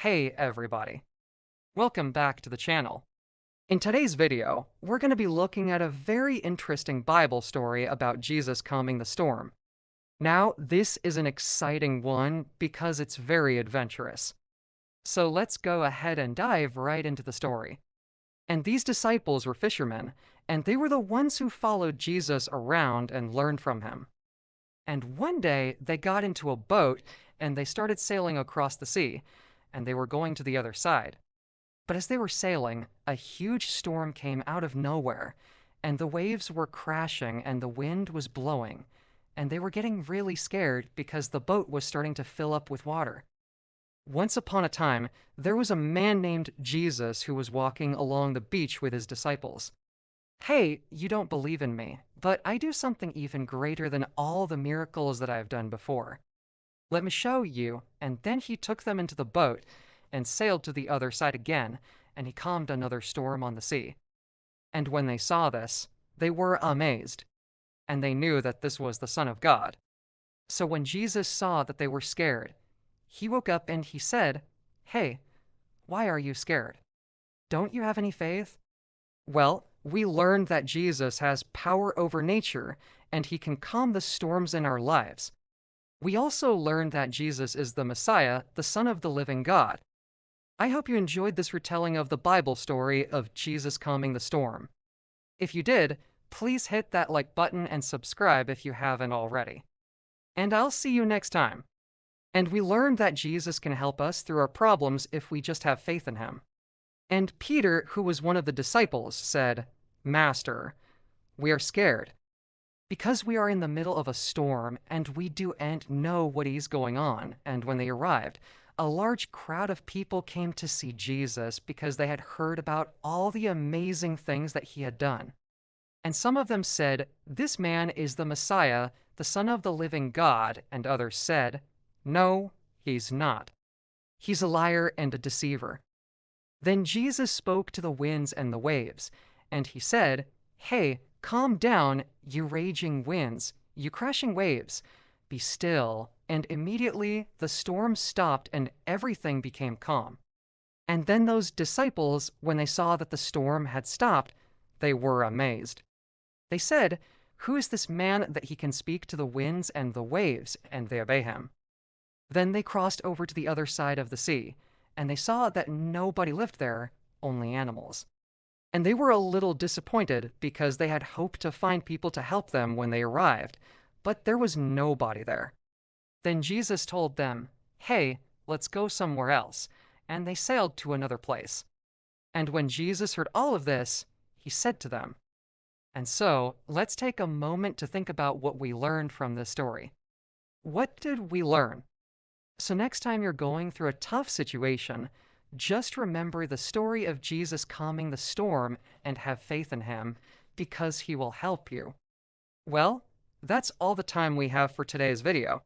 Hey everybody, welcome back to the channel. In today's video, we're going to be looking at a very interesting Bible story about Jesus calming the storm. Now, this is an exciting one because it's very adventurous. So let's go ahead and dive right into the story. And these disciples were fishermen, and they were the ones who followed Jesus around and learned from him. And one day, they got into a boat and they started sailing across the sea, and they were going to the other side. But as they were sailing, a huge storm came out of nowhere, and the waves were crashing and the wind was blowing, and they were getting really scared because the boat was starting to fill up with water. Once upon a time, there was a man named Jesus who was walking along the beach with his disciples. Hey, you don't believe in me, but I do something even greater than all the miracles that I have done before. Let me show you. And then he took them into the boat and sailed to the other side again, and he calmed another storm on the sea. And when they saw this, they were amazed, and they knew that this was the Son of God. So when Jesus saw that they were scared, he woke up and he said, "Hey, why are you scared? Don't you have any faith?" Well, we learned that Jesus has power over nature, and he can calm the storms in our lives. We also learned that Jesus is the Messiah, the Son of the living God. I hope you enjoyed this retelling of the Bible story of Jesus calming the storm. If you did, please hit that like button and subscribe if you haven't already. And I'll see you next time. And we learned that Jesus can help us through our problems if we just have faith in him. And Peter, who was one of the disciples, said, "Master, we are scared, because we are in the middle of a storm and we don't know what is going on." And when they arrived, a large crowd of people came to see Jesus because they had heard about all the amazing things that he had done. And some of them said, "This man is the Messiah, the Son of the living God." And others said, "No, he's not. He's a liar and a deceiver." Then Jesus spoke to the winds and the waves, and he said, "Hey, calm down, you raging winds, you crashing waves. Be still." And immediately the storm stopped and everything became calm. And then those disciples, when they saw that the storm had stopped, they were amazed. They said, "Who is this man that he can speak to the winds and the waves, and they obey him?" Then they crossed over to the other side of the sea, and they saw that nobody lived there, only animals. And they were a little disappointed because they had hoped to find people to help them when they arrived, but there was nobody there. Then Jesus told them, "Hey, let's go somewhere else," and they sailed to another place. And when Jesus heard all of this, he said to them, and so let's take a moment to think about what we learned from this story. What did we learn? So next time you're going through a tough situation, just remember the story of Jesus calming the storm and have faith in him because he will help you. Well, that's all the time we have for today's video.